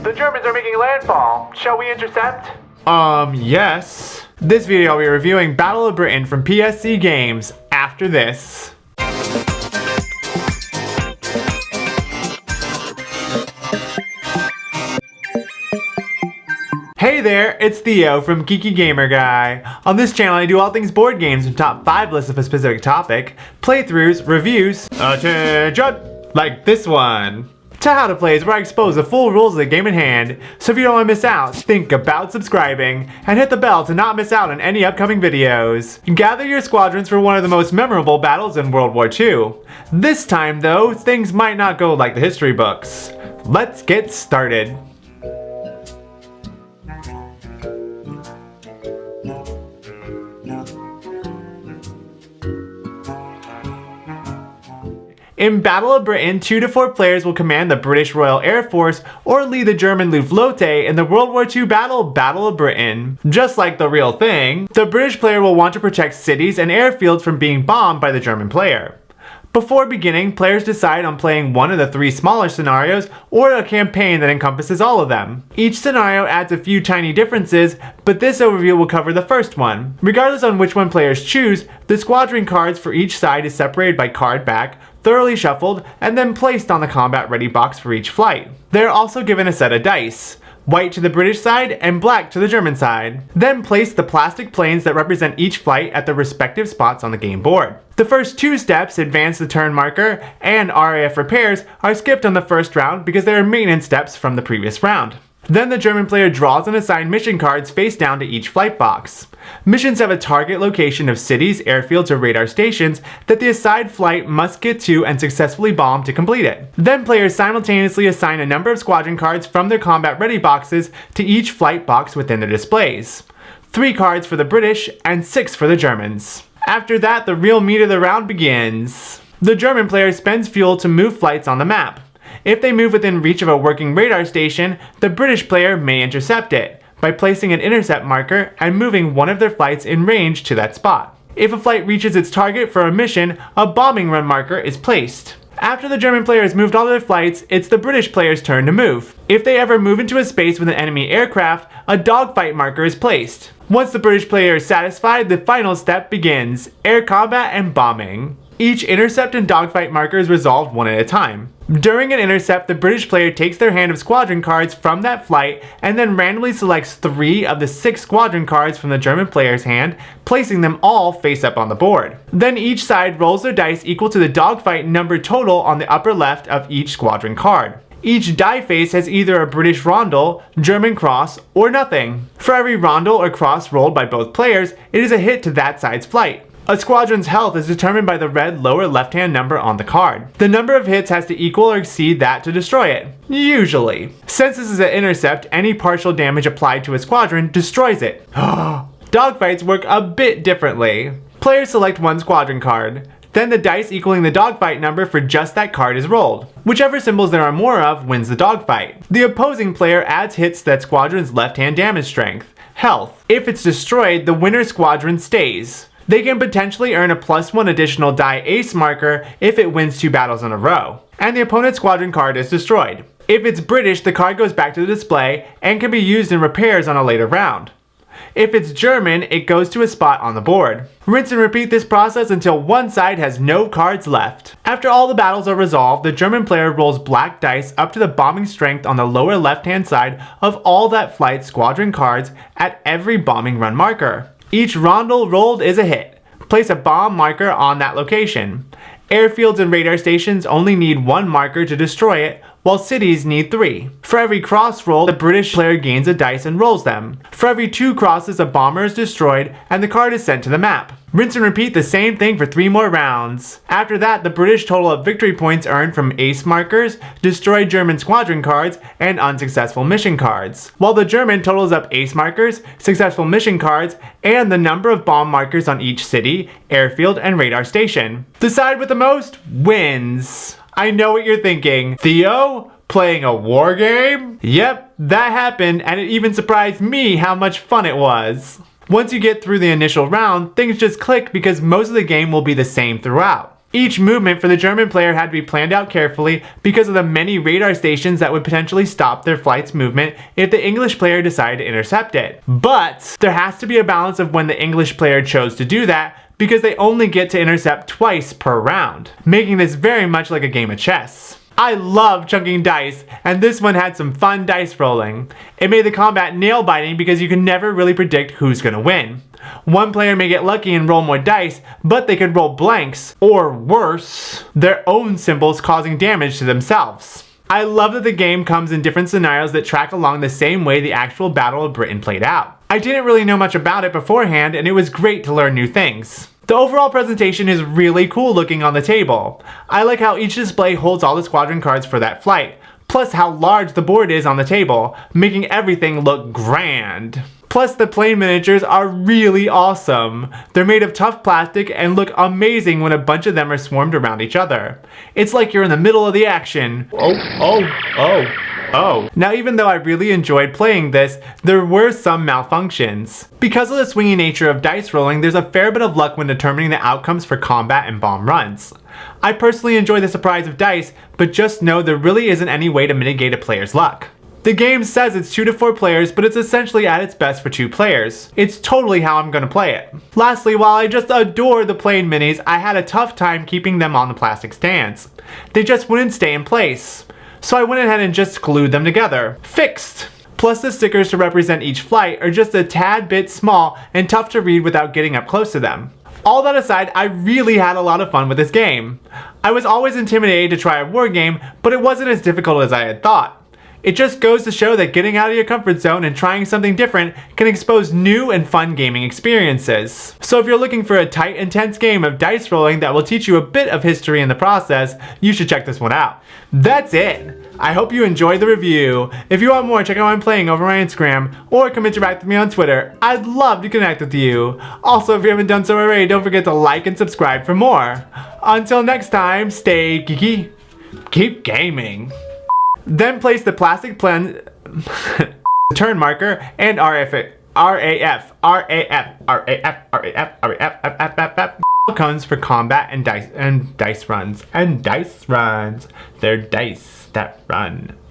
The Germans are making landfall. Shall we intercept? Yes. This video I'll be reviewing Battle of Britain from PSC Games after this. Hey there, it's Theo from Geeky Gamer Guy. On this channel I do all things board games from top 5 lists of a specific topic, playthroughs, reviews, like this one. To How to Play is where I expose the full rules of the game in hand, so if you don't want to miss out, think about subscribing, and hit the bell to not miss out on any upcoming videos. Gather your squadrons for one of the most memorable battles in World War II. This time though, things might not go like the history books. Let's get started. In Battle of Britain, 2 to 4 players will command the British Royal Air Force or lead the German Luftwaffe in the World War II Battle of Britain. Just like the real thing, the British player will want to protect cities and airfields from being bombed by the German player. Before beginning, players decide on playing one of the 3 smaller scenarios or a campaign that encompasses all of them. Each scenario adds a few tiny differences, but this overview will cover the first one. Regardless on which one players choose, the squadron cards for each side is separated by card back, thoroughly shuffled, and then placed on the combat ready box for each flight. They are also given a set of dice. White to the British side and black to the German side. Then place the plastic planes that represent each flight at their respective spots on the game board. The first 2 steps, advance the turn marker and RAF repairs, are skipped on the first round because they are maintenance steps from the previous round. Then the German player draws and assigns mission cards face down to each flight box. Missions have a target location of cities, airfields, or radar stations that the assigned flight must get to and successfully bomb to complete it. Then players simultaneously assign a number of squadron cards from their combat ready boxes to each flight box within their displays. 3 cards for the British and 6 for the Germans. After that, the real meat of the round begins. The German player spends fuel to move flights on the map. If they move within reach of a working radar station, the British player may intercept it by placing an intercept marker and moving one of their flights in range to that spot. If a flight reaches its target for a mission, a bombing run marker is placed. After the German player has moved all their flights, it's the British player's turn to move. If they ever move into a space with an enemy aircraft, a dogfight marker is placed. Once the British player is satisfied, the final step begins: air combat and bombing. Each intercept and dogfight marker is resolved one at a time. During an intercept, the British player takes their hand of squadron cards from that flight and then randomly selects 3 of the 6 squadron cards from the German player's hand, placing them all face up on the board. Then each side rolls their dice equal to the dogfight number total on the upper left of each squadron card. Each die face has either a British rondel, German cross, or nothing. For every rondel or cross rolled by both players, it is a hit to that side's flight. A squadron's health is determined by the red lower left-hand number on the card. The number of hits has to equal or exceed that to destroy it. Usually. Since this is an intercept, any partial damage applied to a squadron destroys it. Dogfights work a bit differently. Players select one squadron card. Then the dice equaling the dogfight number for just that card is rolled. Whichever symbols there are more of wins the dogfight. The opposing player adds hits to that squadron's left-hand damage strength, health. If it's destroyed, the winner squadron stays. They can potentially earn a +1 additional die ace marker if it wins 2 battles in a row, and the opponent's squadron card is destroyed. If it's British, the card goes back to the display and can be used in repairs on a later round. If it's German, it goes to a spot on the board. Rinse and repeat this process until one side has no cards left. After all the battles are resolved, the German player rolls black dice up to the bombing strength on the lower left-hand side of all that flight's squadron cards at every bombing run marker. Each rondel rolled is a hit. Place a bomb marker on that location. Airfields and radar stations only need 1 marker to destroy it, while cities need 3. For every cross roll, the British player gains a dice and rolls them. For every 2 crosses, a bomber is destroyed and the card is sent to the map. Rinse and repeat the same thing for 3 more rounds. After that, the British total up victory points earned from ace markers, destroyed German squadron cards, and unsuccessful mission cards, while the German totals up ace markers, successful mission cards, and the number of bomb markers on each city, airfield, and radar station. The side with the most wins. I know what you're thinking. Theo? Playing a war game? Yep, that happened, and it even surprised me how much fun it was. Once you get through the initial round, things just click because most of the game will be the same throughout. Each movement for the German player had to be planned out carefully because of the many radar stations that would potentially stop their flight's movement if the English player decided to intercept it. But there has to be a balance of when the English player chose to do that, because they only get to intercept twice per round, making this very much like a game of chess. I love chunking dice, and this one had some fun dice rolling. It made the combat nail-biting because you can never really predict who's gonna win. One player may get lucky and roll more dice, but they could roll blanks, or worse, their own symbols causing damage to themselves. I love that the game comes in different scenarios that track along the same way the actual Battle of Britain played out. I didn't really know much about it beforehand, and it was great to learn new things. The overall presentation is really cool looking on the table. I like how each display holds all the squadron cards for that flight, plus how large the board is on the table, making everything look grand. Plus the plane miniatures are really awesome. They're made of tough plastic and look amazing when a bunch of them are swarmed around each other. It's like you're in the middle of the action. Now, even though I really enjoyed playing this, there were some malfunctions. Because of the swingy nature of dice rolling, there's a fair bit of luck when determining the outcomes for combat and bomb runs. I personally enjoy the surprise of dice, but just know there really isn't any way to mitigate a player's luck. The game says it's 2 to 4 players, but it's essentially at its best for 2 players. It's totally how I'm gonna play it. Lastly, while I just adore the plane minis, I had a tough time keeping them on the plastic stands. They just wouldn't stay in place. So I went ahead and just glued them together. Fixed! Plus the stickers to represent each flight are just a tad bit small and tough to read without getting up close to them. All that aside, I really had a lot of fun with this game. I was always intimidated to try a war game, but it wasn't as difficult as I had thought. It just goes to show that getting out of your comfort zone and trying something different can expose new and fun gaming experiences. So if you're looking for a tight, intense game of dice rolling that will teach you a bit of history in the process, you should check this one out. That's it! I hope you enjoyed the review. If you want more, check out what I'm playing over my Instagram, or come interact with me on Twitter. I'd love to connect with you. Also, if you haven't done so already, don't forget to like and subscribe for more. Until next time, stay geeky, keep gaming. Then place the plastic turn marker and RAF comes for combat and dice runs. They're dice that run.